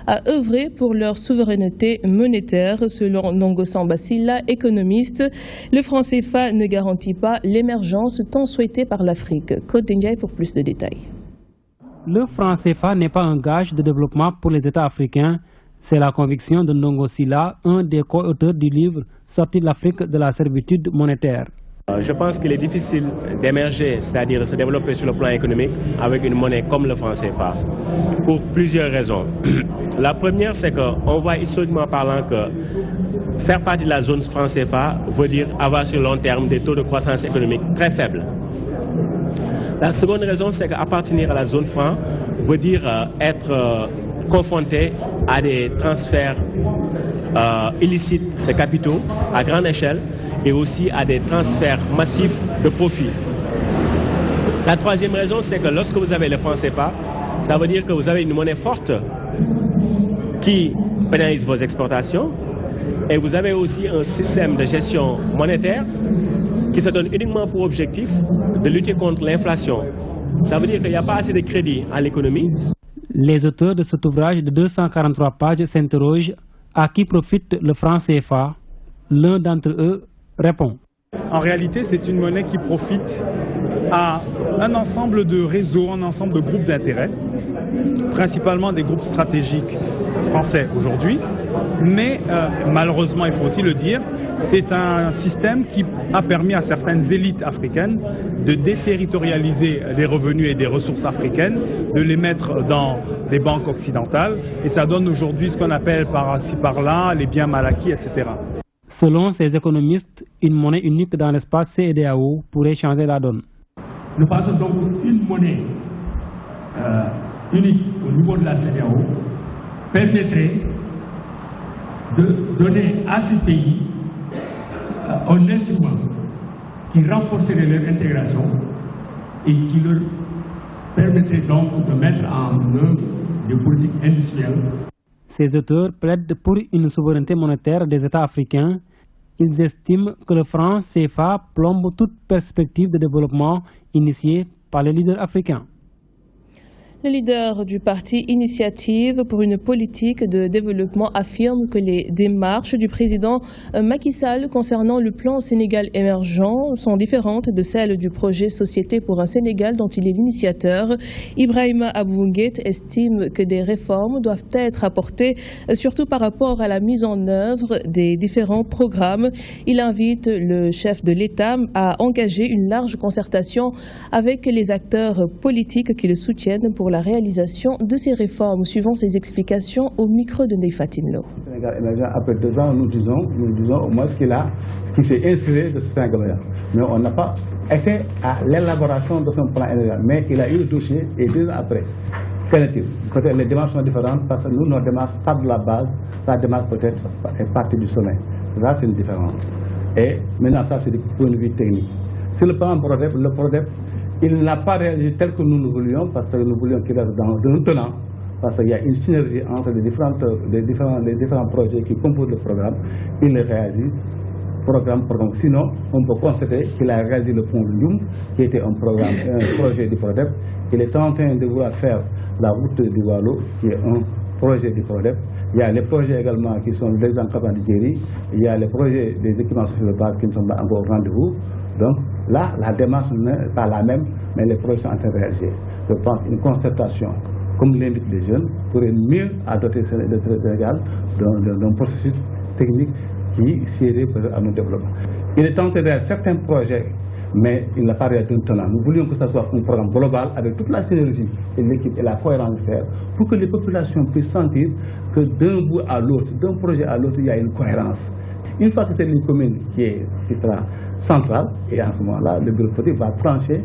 à œuvrer pour leur souveraineté monétaire. Selon Ndongo Samba Sylla, économiste, le franc CFA ne garantit pas l'émergence tant souhaitée par l'Afrique. Côte Ndiaye pour plus de détails. Le franc CFA n'est pas un gage de développement pour les États africains. C'est la conviction de Ndongo Sylla, un des co-auteurs du livre « Sortie de l'Afrique de la servitude monétaire ». Je pense qu'il est difficile d'émerger, c'est-à-dire de se développer sur le plan économique avec une monnaie comme le franc CFA, pour plusieurs raisons. La première, c'est qu'on voit historiquement parlant que faire partie de la zone franc CFA veut dire avoir sur le long terme des taux de croissance économique très faibles. La seconde raison, c'est qu'appartenir à la zone franc veut dire être confronté à des transferts illicites de capitaux à grande échelle et aussi à des transferts massifs de profits. La troisième raison, c'est que lorsque vous avez le franc CFA, ça veut dire que vous avez une monnaie forte qui pénalise vos exportations et vous avez aussi un système de gestion monétaire qui se donne uniquement pour objectif de lutter contre l'inflation. Ça veut dire qu'il n'y a pas assez de crédit à l'économie. Les auteurs de cet ouvrage de 243 pages s'interrogent à qui profite le franc CFA. L'un d'entre eux répond. En réalité, c'est une monnaie qui profite à un ensemble de réseaux, un ensemble de groupes d'intérêt, principalement des groupes stratégiques français aujourd'hui. Mais malheureusement, il faut aussi le dire, c'est un système qui a permis à certaines élites africaines de déterritorialiser les revenus et des ressources africaines, de les mettre dans des banques occidentales. Et ça donne aujourd'hui ce qu'on appelle par-ci par-là les biens mal acquis, etc. Selon ces économistes, une monnaie unique dans l'espace CEDEAO pourrait changer la donne. Nous passons donc une monnaie unique au niveau de la CEDEAO permettrait de donner à ces pays un instrument qui renforcerait leur intégration et qui leur permettrait donc de mettre en œuvre des politiques industrielles. Ces auteurs plaident pour une souveraineté monétaire des États africains. Ils estiment que le franc CFA plombe toute perspective de développement initiée par les leaders africains. Le leader du parti Initiative pour une politique de développement affirme que les démarches du président Macky Sall concernant le plan Sénégal émergent sont différentes de celles du projet Société pour un Sénégal dont il est l'initiateur. Ibrahima Abounguet estime que des réformes doivent être apportées, surtout par rapport à la mise en œuvre des différents programmes. Il invite le chef de l'État à engager une large concertation avec les acteurs politiques qui le soutiennent pour la réalisation de ces réformes, suivant ses explications au micro de Ndeye Fatim Lo. Sénégal émergent, après 2 ans, nous disons au moins qu'il s'est inspiré de ce Sénégal. Mais on n'a pas été à l'élaboration de son plan émergent. Mais il a eu le dossier et 2 ans après. Qu'en est-il? Peut-être les démarches sont différentes parce que nous, notre démarche part de la base, sa démarche peut-être est partie du sommet. Là, c'est une différence. Et maintenant, ça, c'est du point de vue technique. Sur le plan PRODEP, le PRODEP, il n'a pas réalisé tel que nous le voulions, parce que nous voulions qu'il reste dans le tenant, parce qu'il y a une synergie entre les différents projets qui composent le programme. Il les réalise programme. Sinon, on peut constater qu'il a réalisé le pont de Ndioum, qui était un projet du PRODEP. Il est en train de vouloir faire la route du Wallo, qui est un projet du PRODEP. Il y a les projets également qui sont les encadrements du Djeri. Il y a les projets des équipements sociaux de base qui ne sont pas encore au rendez-vous. Donc là, la démarche n'est pas la même, mais les projets sont en train de réagir. Je pense qu'une concertation, comme l'invitent les jeunes, pourrait mieux doter le Sénégal d'un processus technique qui serait à nos développements. Il est en train de réaliser certains projets, mais il n'a pas réalisé d'un tenant. Nous voulions que ce soit un programme global avec toute la synergie et l'équipe et la cohérence nécessaire pour que les populations puissent sentir que d'un bout à l'autre, d'un projet à l'autre, il y a une cohérence. Une fois que c'est une commune qui sera centrale, et en ce moment-là, le bureau politique va trancher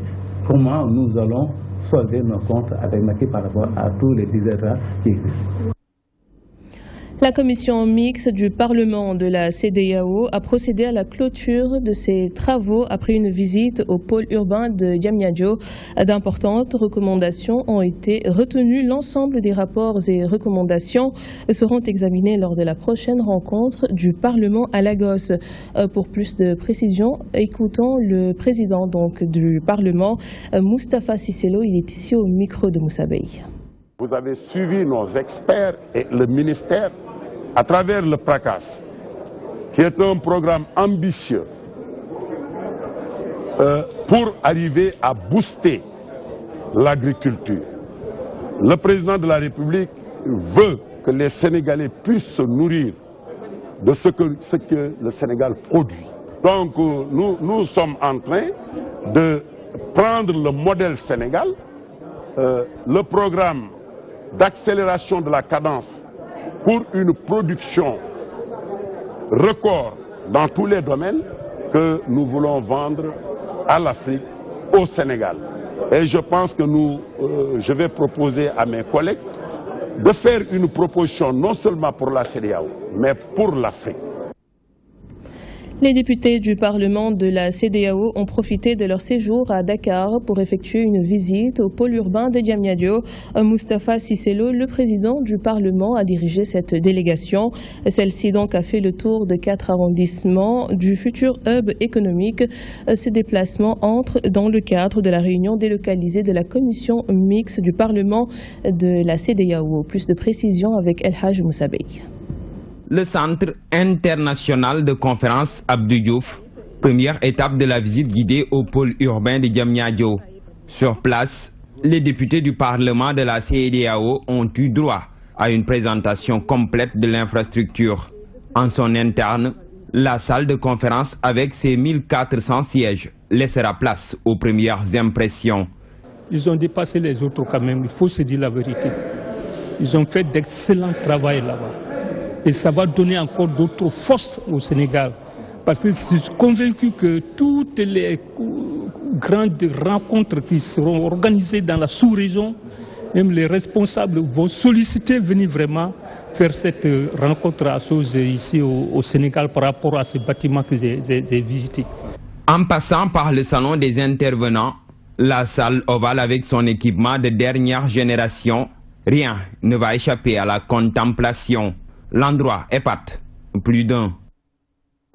comment nous allons solder nos comptes avec Macky par rapport à tous les désordres qui existent. La commission mixte du Parlement de la CEDEAO a procédé à la clôture de ses travaux après une visite au pôle urbain de Diamniadio. D'importantes recommandations ont été retenues. L'ensemble des rapports et recommandations seront examinés lors de la prochaine rencontre du Parlement à Lagos. Pour plus de précisions, écoutons le président du Parlement, Moustapha Cissé Lo. Il est ici au micro de Moussa Bey. vous avez suivi nos experts et le ministère à travers le PRACAS, qui est un programme ambitieux pour arriver à booster l'agriculture. Le président de la République veut que les Sénégalais puissent se nourrir de ce que le Sénégal produit. Donc nous sommes en train de prendre le modèle Sénégal, le programme d'accélération de la cadence pour une production record dans tous les domaines que nous voulons vendre à l'Afrique, au Sénégal. Et je pense que je vais proposer à mes collègues de faire une proposition non seulement pour la CEDEAO, mais pour l'Afrique. Les députés du Parlement de la CEDEAO ont profité de leur séjour à Dakar pour effectuer une visite au pôle urbain de Diamniadio. Moustapha Cissé Lo, le président du Parlement, a dirigé cette délégation. Celle-ci donc a fait le tour de 4 arrondissements du futur hub économique. Ce déplacement entre dans le cadre de la réunion délocalisée de la commission mixte du Parlement de la CEDEAO. Plus de précisions avec El Haj Moussabey. Le Centre international de conférence Abdou Diouf, première étape de la visite guidée au pôle urbain de Diamniadio. Sur place, les députés du Parlement de la CEDEAO ont eu droit à une présentation complète de l'infrastructure. En son interne, la salle de conférence avec ses 1400 sièges laissera place aux premières impressions. Ils ont dépassé les autres quand même, il faut se dire la vérité. Ils ont fait d'excellent travail là-bas. Et ça va donner encore d'autres forces au Sénégal. Parce que je suis convaincu que toutes les grandes rencontres qui seront organisées dans la sous-région, même les responsables vont solliciter venir vraiment faire cette rencontre à Sose ici au Sénégal par rapport à ces bâtiments que j'ai visités. En passant par le salon des intervenants, la salle ovale avec son équipement de dernière génération, rien ne va échapper à la contemplation. L'endroit épate plus d'un.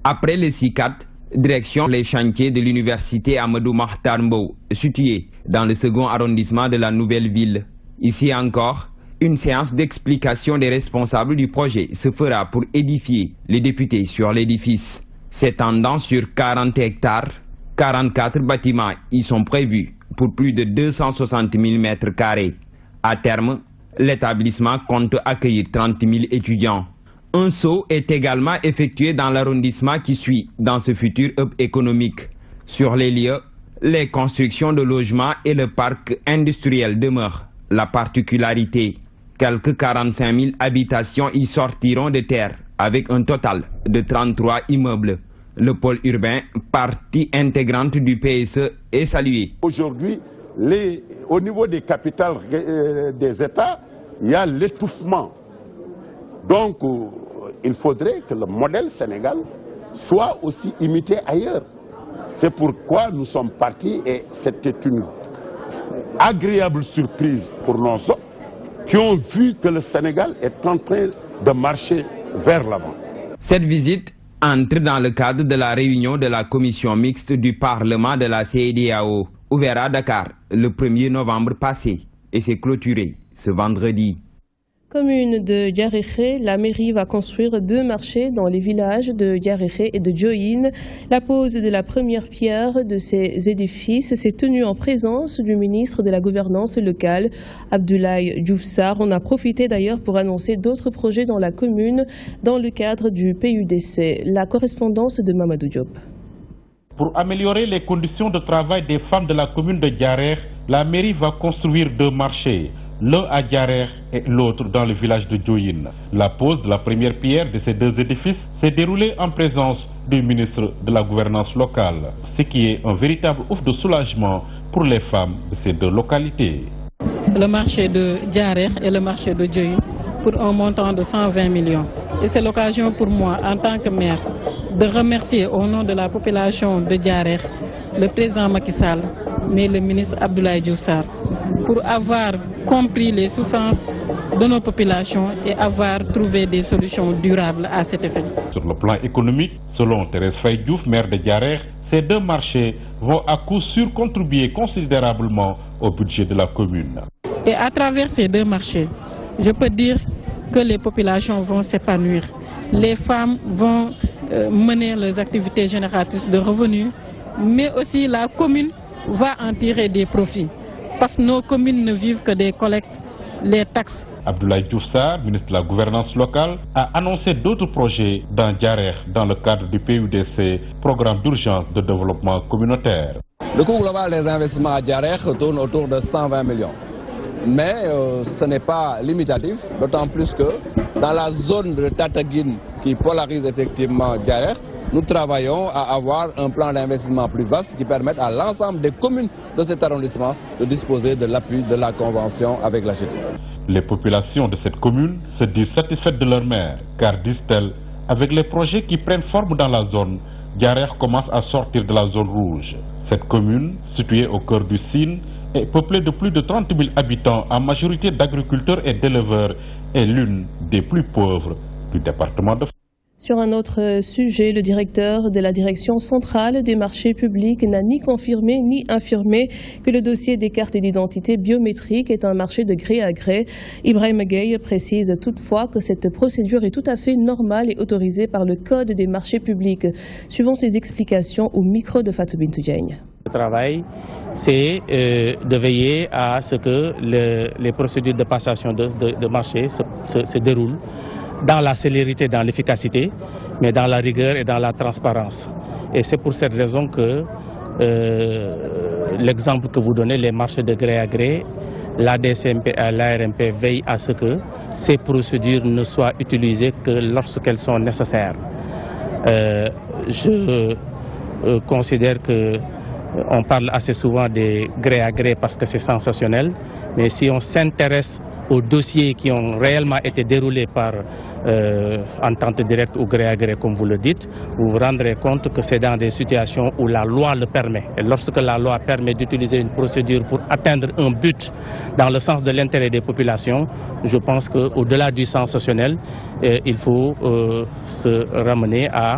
Après les CICAT, direction les chantiers de l'université Amadou Mahtar Mbow, située dans le second arrondissement de la nouvelle ville. Ici encore, une séance d'explication des responsables du projet se fera pour édifier les députés sur l'édifice. S'étendant sur 40 hectares, 44 bâtiments y sont prévus pour plus de 260 000 mètres carrés. À terme, l'établissement compte accueillir 30 000 étudiants. Un saut est également effectué dans l'arrondissement qui suit dans ce futur hub économique. Sur les lieux, les constructions de logements et le parc industriel demeurent la particularité. Quelques 45 000 habitations y sortiront de terre avec un total de 33 immeubles. Le pôle urbain, partie intégrante du PSE, est salué. Aujourd'hui, au niveau des capitales des États, il y a l'étouffement. Donc, il faudrait que le modèle Sénégal soit aussi imité ailleurs. C'est pourquoi nous sommes partis et c'était une agréable surprise pour nos hommes qui ont vu que le Sénégal est en train de marcher vers l'avant. Cette visite entre dans le cadre de la réunion de la commission mixte du Parlement de la CEDEAO, ouvert à Dakar le 1er novembre passé et s'est clôturée ce vendredi. Commune de Diaréré, la mairie va construire 2 marchés dans les villages de Diaréré et de Diohine. La pose de la première pierre de ces édifices s'est tenue en présence du ministre de la Gouvernance locale, Abdoulaye Diouf Sarr. On a profité d'ailleurs pour annoncer d'autres projets dans la commune dans le cadre du PUDC. La correspondance de Mamadou Diop. Pour améliorer les conditions de travail des femmes de la commune de Diaréré, la mairie va construire 2 marchés. L'un à Diaréré et l'autre dans le village de Diohine. La pose de la première pierre de ces 2 édifices s'est déroulée en présence du ministre de la Gouvernance locale, ce qui est un véritable ouf de soulagement pour les femmes de ces 2 localités. Le marché de Diaréré et le marché de Diohine pour un montant de 120 millions. Et c'est l'occasion pour moi, en tant que maire, de remercier au nom de la population de Diaréré le président Macky Sall, mais le ministre Abdoulaye Diouf Sarr, pour avoir compris les souffrances de nos populations et avoir trouvé des solutions durables à cet effet. Sur le plan économique, selon Thérèse Faye Diouf, maire de Diaréré, ces 2 marchés vont à coup sûr contribuer considérablement au budget de la commune. Et à travers ces deux marchés, je peux dire que les populations vont s'épanouir. Les femmes vont mener leurs activités génératrices de revenus, mais aussi la commune va en tirer des profits. Parce que nos communes ne vivent que des collectes, les taxes. Abdoulaye Diouf Sarr, ministre de la Gouvernance locale, a annoncé d'autres projets dans Diarère dans le cadre du PUDC, programme d'urgence de développement communautaire. Le coût global des investissements à Diarère tourne autour de 120 millions. Mais ce n'est pas limitatif, d'autant plus que dans la zone de Tataguine qui polarise effectivement Diarère, nous travaillons à avoir un plan d'investissement plus vaste qui permette à l'ensemble des communes de cet arrondissement de disposer de l'appui de la convention avec la GT. Les populations de cette commune se disent satisfaites de leur maire, car, disent-elles, avec les projets qui prennent forme dans la zone, Diarère commence à sortir de la zone rouge. Cette commune, située au cœur du Sine, est peuplée de plus de 30 000 habitants, en majorité d'agriculteurs et d'éleveurs, et l'une des plus pauvres du département de France. Sur un autre sujet, le directeur de la direction centrale des marchés publics n'a ni confirmé ni infirmé que le dossier des cartes d'identité biométriques est un marché de gré à gré. Ibrahim Gueye précise toutefois que cette procédure est tout à fait normale et autorisée par le Code des marchés publics. Suivant ses explications au micro de Fatou Bintou Diagne. Le travail, c'est de veiller à ce que les procédures de passation de marché se déroulent dans la célérité, dans l'efficacité, mais dans la rigueur et dans la transparence. Et c'est pour cette raison que l'exemple que vous donnez, les marchés de gré à gré, l'ADCMP et l'ARMP veillent à ce que ces procédures ne soient utilisées que lorsqu'elles sont nécessaires. Je considère que on parle assez souvent des gré à gré parce que c'est sensationnel, mais si on s'intéresse aux dossiers qui ont réellement été déroulés par entente directe ou gré à gré, comme vous le dites, vous vous rendrez compte que c'est dans des situations où la loi le permet. Et lorsque la loi permet d'utiliser une procédure pour atteindre un but dans le sens de l'intérêt des populations, je pense qu'au-delà du sensationnel, il faut se ramener à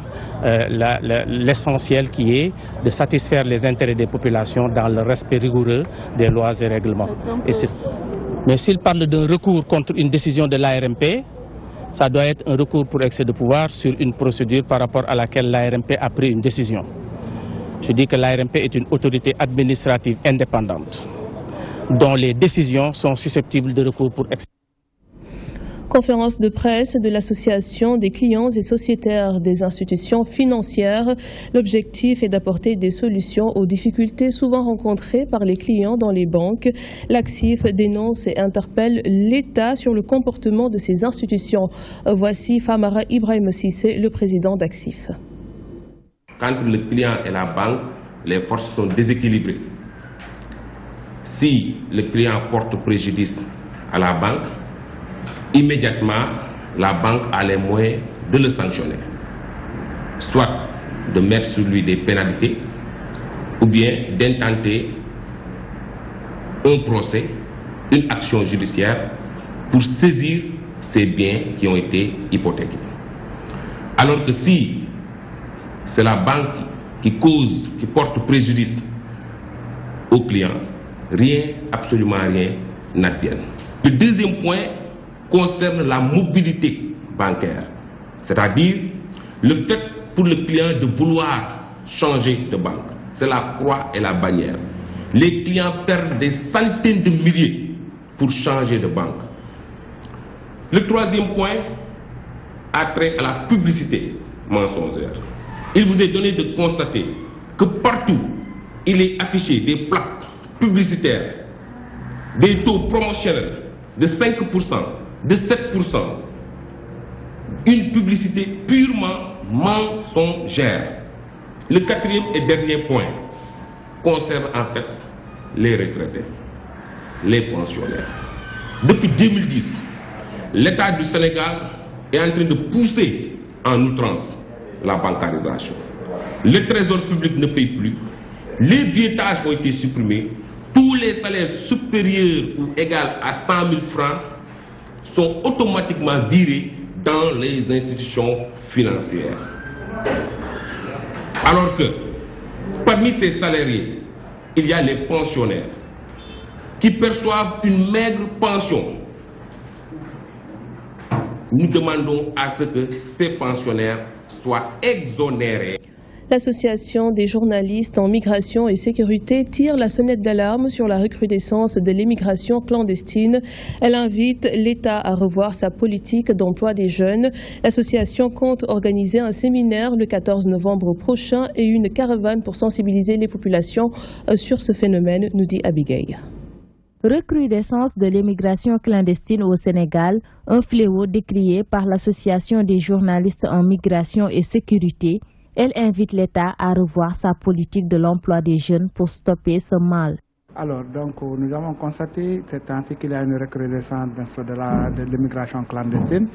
l'essentiel qui est de satisfaire les intérêts des populations dans le respect rigoureux des lois et règlements. Mais s'il parle d'un recours contre une décision de l'ARMP, ça doit être un recours pour excès de pouvoir sur une procédure par rapport à laquelle l'ARMP a pris une décision. Je dis que l'ARMP est une autorité administrative indépendante dont les décisions sont susceptibles de recours pour excès. Conférence de presse de l'Association des clients et sociétaires des institutions financières. L'objectif est d'apporter des solutions aux difficultés souvent rencontrées par les clients dans les banques. L'ACSIF dénonce et interpelle l'État sur le comportement de ces institutions. Voici Famara Ibrahim Sissé, le président d'ACSIF. Quand le client et la banque, les forces sont déséquilibrées. Si le client porte préjudice à la banque, immédiatement, la banque a les moyens de le sanctionner. Soit de mettre sur lui des pénalités, ou bien d'intenter un procès, une action judiciaire pour saisir ces biens qui ont été hypothéqués. Alors que si c'est la banque qui porte préjudice au client, rien, absolument rien n'advient. Le deuxième point concerne la mobilité bancaire, c'est-à-dire le fait pour le client de vouloir changer de banque. C'est la croix et la bannière. Les clients perdent des centaines de milliers pour changer de banque. Le troisième point a trait à la publicité mensongère. Il vous est donné de constater que partout, il est affiché des plaques publicitaires, des taux promotionnels de 5%, de 7%, une publicité purement mensongère. Le quatrième et dernier point concerne en fait les retraités, les pensionnaires. Depuis 2010, l'État du Sénégal est en train de pousser en outrance la bancarisation. Le trésor public ne paye plus, les billetages ont été supprimés, tous les salaires supérieurs ou égaux à 100 000 francs sont automatiquement virés dans les institutions financières. Alors que parmi ces salariés, il y a les pensionnaires. qui perçoivent une maigre pension. Nous demandons à ce que ces pensionnaires soient exonérés. L'association des journalistes en migration et sécurité tire la sonnette d'alarme sur la recrudescence de l'immigration clandestine. Elle invite l'État à revoir sa politique d'emploi des jeunes. L'association compte organiser un séminaire le 14 novembre prochain et une caravane pour sensibiliser les populations sur ce phénomène, nous dit Abigail. Recrudescence de l'immigration clandestine au Sénégal, un fléau décrié par l'Association des journalistes en migration et sécurité. Elle invite l'État à revoir sa politique de l'emploi des jeunes pour stopper ce mal. Alors, donc, nous avons constaté ainsi qu'il y a une recrudescence de l'immigration clandestine.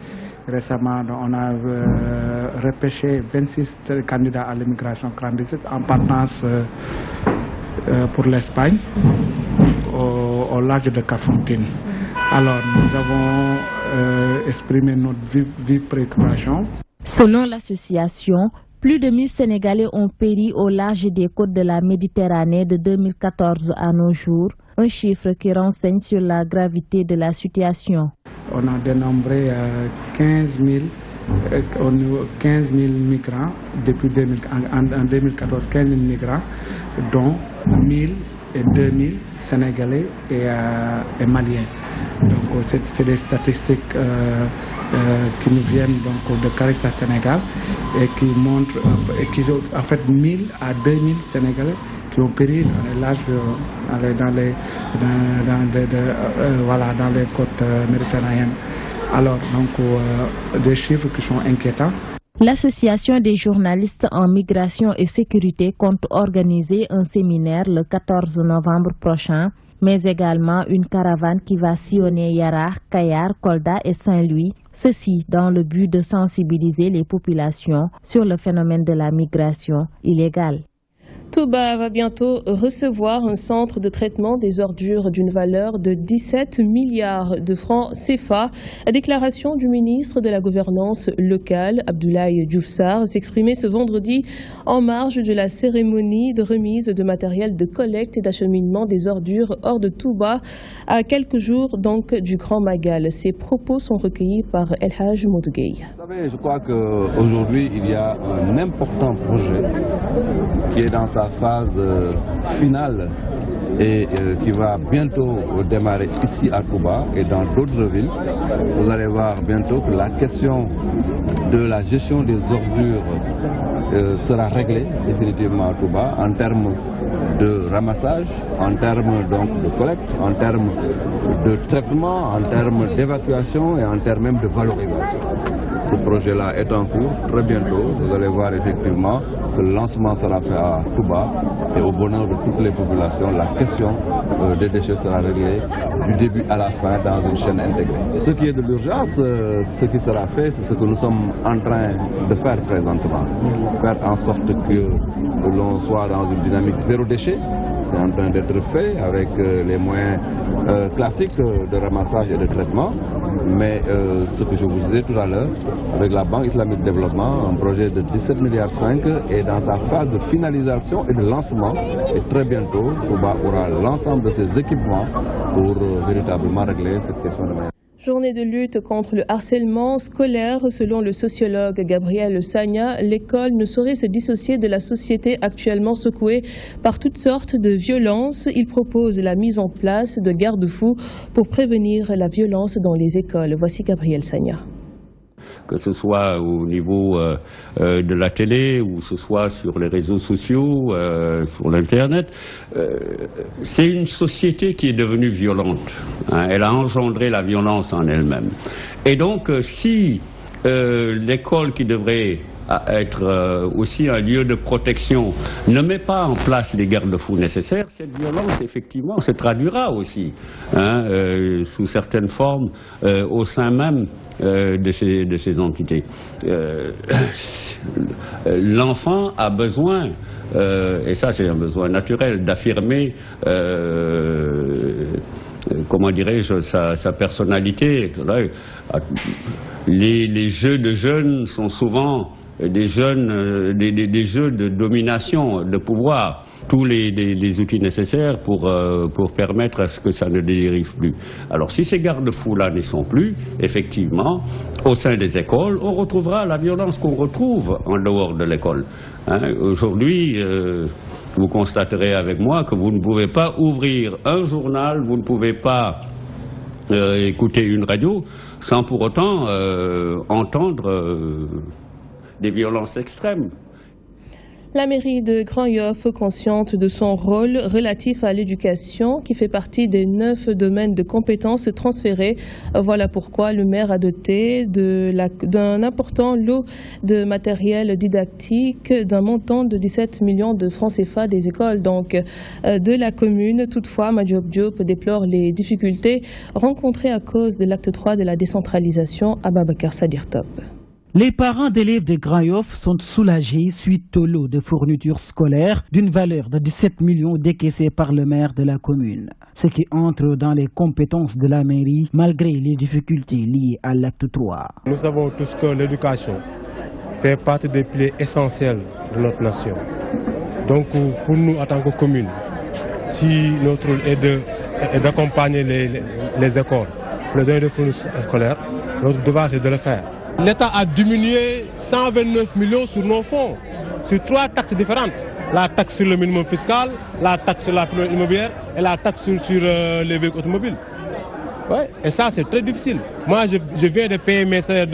Récemment, on a repêché 26 candidats à l'immigration clandestine en partance pour l'Espagne, au large de Kafountine. Alors, nous avons exprimé notre vive préoccupation. Selon l'association, plus de 1000 Sénégalais ont péri au large des côtes de la Méditerranée de 2014 à nos jours, un chiffre qui renseigne sur la gravité de la situation. On a dénombré 15 000 migrants depuis en 2014, 15 000 migrants, dont 1000 et 2000 Sénégalais et Maliens. Donc c'est des statistiques qui nous viennent donc de Caritas Sénégal et qui montrent en fait 1000 à 2000 Sénégalais qui ont péri dans les côtes méditerranéennes. Alors donc des chiffres qui sont inquiétants. L'Association des journalistes en migration et sécurité compte organiser un séminaire le 14 novembre prochain, mais également une caravane qui va sillonner Yara, Kayar, Kolda et Saint-Louis, ceci dans le but de sensibiliser les populations sur le phénomène de la migration illégale. Touba va bientôt recevoir un centre de traitement des ordures d'une valeur de 17 milliards de francs CFA. La déclaration du ministre de la Gouvernance locale, Abdoulaye Diouf Sarr, s'exprimait ce vendredi en marge de la cérémonie de remise de matériel de collecte et d'acheminement des ordures hors de Touba, à quelques jours donc du Grand Magal. Ces propos sont recueillis par El Haj Moudgueye. Vous savez, je crois qu'aujourd'hui, il y a un important projet qui est dans sa phase finale et qui va bientôt démarrer ici à Touba et dans d'autres villes. Vous allez voir bientôt que la question de la gestion des ordures sera réglée définitivement à Touba en termes de ramassage, en termes donc de collecte, en termes de traitement, en termes d'évacuation et en termes même de valorisation. Ce projet-là est en cours. Très bientôt, vous allez voir effectivement que le lancement sera fait à Touba et au bonheur de toutes les populations, la question des déchets sera réglée du début à la fin dans une chaîne intégrée. Ce qui est de l'urgence, ce qui sera fait, c'est ce que nous sommes en train de faire présentement. Faire en sorte que l'on soit dans une dynamique zéro déchet. C'est en train d'être fait avec les moyens classiques de ramassage et de traitement. Mais ce que je vous disais tout à l'heure, avec la Banque islamique de développement, un projet de 17,5 milliards est dans sa phase de finalisation et de lancement. Et très bientôt, Touba aura l'ensemble de ses équipements pour véritablement régler cette question de manière. Journée de lutte contre le harcèlement scolaire. Selon le sociologue Gabriel Sagna, l'école ne saurait se dissocier de la société actuellement secouée par toutes sortes de violences. Il propose la mise en place de garde-fous pour prévenir la violence dans les écoles. Voici Gabriel Sagna. Que ce soit au niveau de la télé ou ce soit sur les réseaux sociaux, sur l'Internet, c'est une société qui est devenue violente. Hein, elle a engendré la violence en elle-même. Et donc, si l'école qui devrait être aussi un lieu de protection ne met pas en place les garde-fous nécessaires, cette violence, effectivement, se traduira aussi sous certaines formes au sein même de ces entités. L'enfant a besoin, et ça c'est un besoin naturel, d'affirmer, comment dirais-je, sa personnalité. Les jeux de jeunes sont souvent des jeux de domination, de pouvoir. tous les outils nécessaires pour permettre à ce que ça ne dérive plus. Alors si ces garde-fous-là ne sont plus, effectivement, au sein des écoles, on retrouvera la violence qu'on retrouve en dehors de l'école. Aujourd'hui, vous constaterez avec moi que vous ne pouvez pas ouvrir un journal, vous ne pouvez pas écouter une radio sans pour autant entendre des violences extrêmes. La mairie de Grand-Yoff, consciente de son rôle relatif à l'éducation, qui fait partie des 9 domaines de compétences transférés. Voilà pourquoi le maire a doté d'un important lot de matériel didactique d'un montant de 17 millions de francs CFA des écoles de la commune. Toutefois, Madiop Diop déplore les difficultés rencontrées à cause de l'acte 3 de la décentralisation à Babacar Sadir Top. Les parents d'élèves de Grand-Yoff sont soulagés suite au lot de fournitures scolaires d'une valeur de 17 millions décaissés par le maire de la commune. Ce qui entre dans les compétences de la mairie malgré les difficultés liées à l'acte 3. Nous savons tous que l'éducation fait partie des piliers essentiels de notre nation. Donc pour nous en tant que commune, si notre rôle est d'accompagner les écoles pour les donner des fournitures scolaires, notre devoir c'est de le faire. L'État a diminué 129 millions sur nos fonds, sur 3 taxes différentes. La taxe sur le minimum fiscal, la taxe sur la prime immobilière et la taxe sur les véhicules automobiles. Ouais. Et ça, c'est très difficile. Moi, je viens de payer mes salaires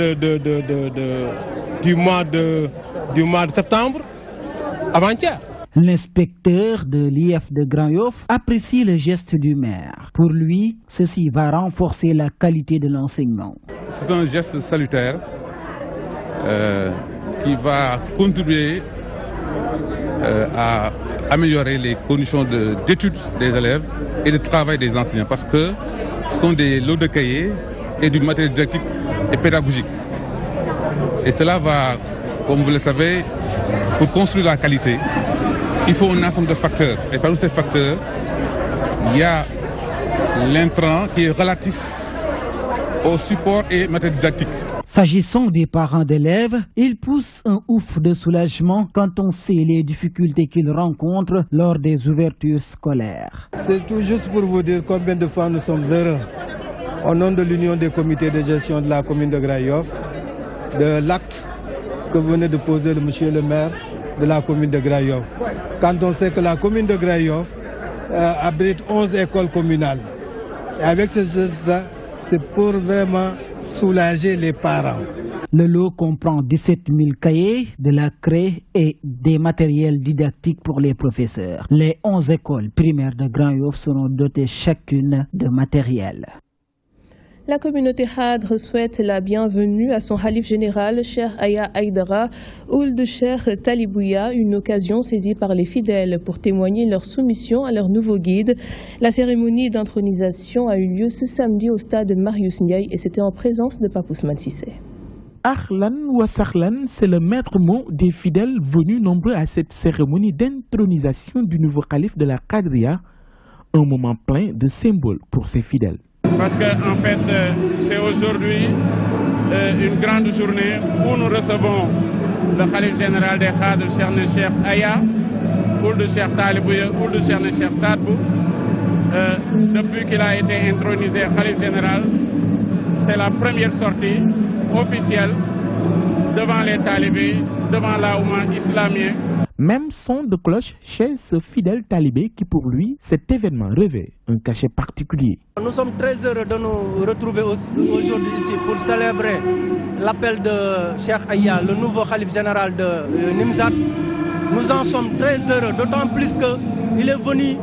du mois de septembre avant-hier. L'inspecteur de l'IF de Grand-Yoff apprécie le geste du maire. Pour lui, ceci va renforcer la qualité de l'enseignement. C'est un geste salutaire qui va contribuer à améliorer les conditions d'études des élèves et de travail des enseignants parce que ce sont des lots de cahiers et du matériel didactique et pédagogique. Et cela va, comme vous le savez, pour construire la qualité, il faut un ensemble de facteurs. Et parmi ces facteurs, il y a l'intrant qui est relatif au support et matériel didactique. S'agissant des parents d'élèves, ils poussent un ouf de soulagement quand on sait les difficultés qu'ils rencontrent lors des ouvertures scolaires. C'est tout juste pour vous dire combien de fois nous sommes heureux, au nom de l'Union des comités de gestion de la commune de Grand-Yoff, de l'acte que venait de poser monsieur le maire de la commune de Grand-Yoff. Quand on sait que la commune de Grand-Yoff abrite 11 écoles communales. Et avec ce geste-là, c'est pour vraiment soulager les parents. Le lot comprend 17 000 cahiers, de la craie et des matériels didactiques pour les professeurs. Les 11 écoles primaires de Grand-Yoff seront dotées chacune de matériel. La communauté Hadr souhaite la bienvenue à son Khalif général, Cheikh Aya Aïdara, Ould Cheikh Talibouya, une occasion saisie par les fidèles pour témoigner leur soumission à leur nouveau guide. La cérémonie d'intronisation a eu lieu ce samedi au stade Marius Ndiaye et c'était en présence de Pape Ousmane Cissé. Ahlan wa sahlan, c'est le maître mot des fidèles venus nombreux à cette cérémonie d'intronisation du nouveau calife de la Qadria, un moment plein de symboles pour ses fidèles. Parce qu'en fait, c'est aujourd'hui une grande journée où nous recevons le Khalif général des Khadr, Cheikh Aya, Ould Cheikh Talibouya, Ould Cheikh Sadbou. Depuis qu'il a été intronisé Khalif général, c'est la première sortie officielle devant les talibés, devant la Oumma islamique. Même son de cloche chez ce fidèle talibé qui pour lui, cet événement revêt un cachet particulier. Nous sommes très heureux de nous retrouver aujourd'hui ici pour célébrer l'appel de Cheikh Aya, le nouveau Khalif général de Nimzat. Nous en sommes très heureux, d'autant plus qu'il est venu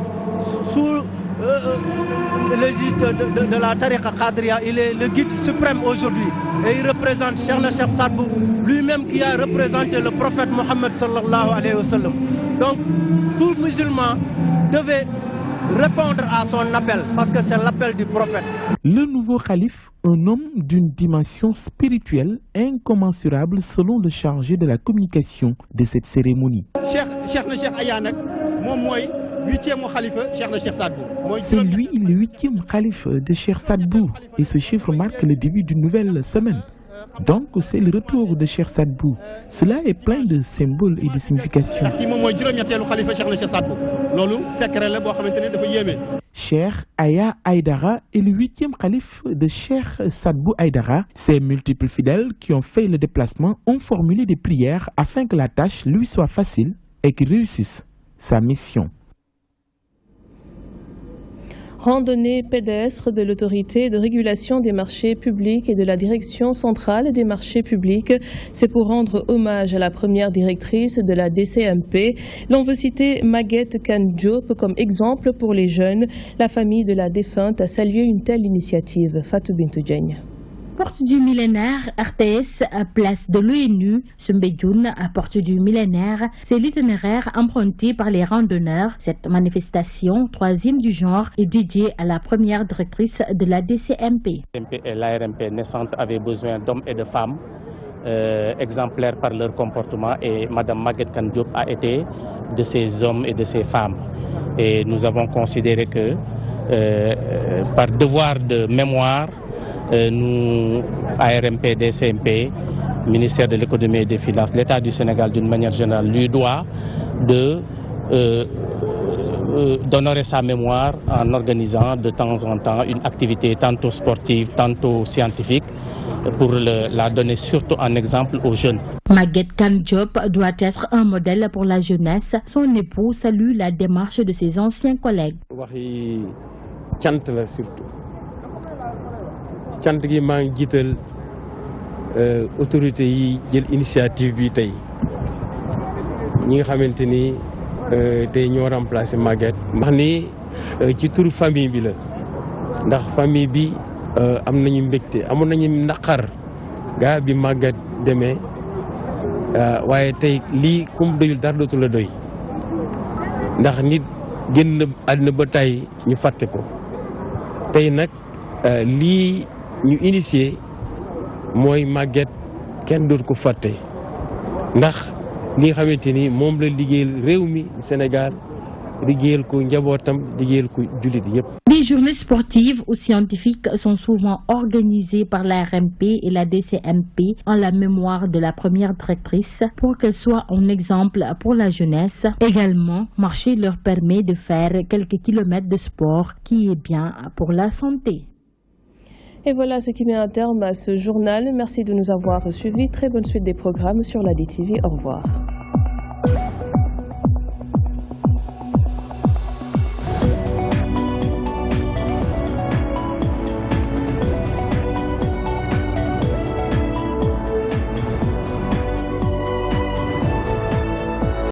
sous l'égide de la Tariqa Qadria. Il est le guide suprême aujourd'hui et il représente Cheikh Sadbou, lui-même qui a représenté le prophète Mohammed sallallahu alayhi wa sallam. Donc, tout musulman devait répondre à son appel, parce que c'est l'appel du prophète. Le nouveau calife, un homme d'une dimension spirituelle incommensurable selon le chargé de la communication de cette cérémonie. C'est lui le 8e calife de Cheikh Sadbou et ce chiffre marque le début d'une nouvelle semaine. Donc c'est le retour de Cheikh Sadbou. Cela est plein de symboles et de significations. Cheikh Aya Aïdara est le 8e calife de Cheikh Sadbou Aïdara. Ces multiples fidèles qui ont fait le déplacement ont formulé des prières afin que la tâche lui soit facile et qu'il réussisse sa mission. Randonnée pédestre de l'autorité de régulation des marchés publics et de la direction centrale des marchés publics. C'est pour rendre hommage à la première directrice de la DCMP. L'on veut citer Maguette Kane Diop comme exemple pour les jeunes. La famille de la défunte a salué une telle initiative. Fatou Bintou Diagne. Porte du millénaire, RTS, place de l'ONU, Soumbédioune, à Porte du millénaire, c'est l'itinéraire emprunté par les randonneurs. Cette manifestation, 3e du genre, est dédiée à la première directrice de la DCMP. L'ARMP naissante avait besoin d'hommes et de femmes exemplaires par leur comportement et Mme Maguette Kane Diop a été de ces hommes et de ces femmes. Et nous avons considéré que par devoir de mémoire, nous, ARMP, DCMP, ministère de l'économie et des finances, l'État du Sénégal d'une manière générale lui doit d'honorer sa mémoire en organisant de temps en temps une activité tantôt sportive, tantôt scientifique, pour la donner surtout en exemple aux jeunes. Maguette Kane Diop doit être un modèle pour la jeunesse. Son époux salue la démarche de ses anciens collègues. cant gi maa ngi jiital autorité yi jël initiative bi tey ñi nga xamante ni tey ñoo remplacé Maguette. wax ni ci turu famille bi la ndax famille bi am nañu mbégte amoon nañu naqar gaa bi Maguette demee waaye tey lii kum doyul dara dootu la doy ndax nit génn àddina ba tey ñu fàtte ko tey nag lii ñu initié mooy Maguette kenn dootu ko fàtte ndax li nga xamante ni moom la liggéeyal réew mi Sénégal liggéeyal ko njabootam liggéeyal ko jullit yépp. Des journées sportives ou scientifiques sont souvent organisées par la RMP et la DCMP en la mémoire de la première directrice pour qu'elle soit un exemple pour la jeunesse. Également, marcher leur permet de faire quelques kilomètres de sport qui est bien pour la santé. Et voilà ce qui met un terme à ce journal. Merci de nous avoir suivis. Très bonne suite des programmes sur la DTV. Au revoir.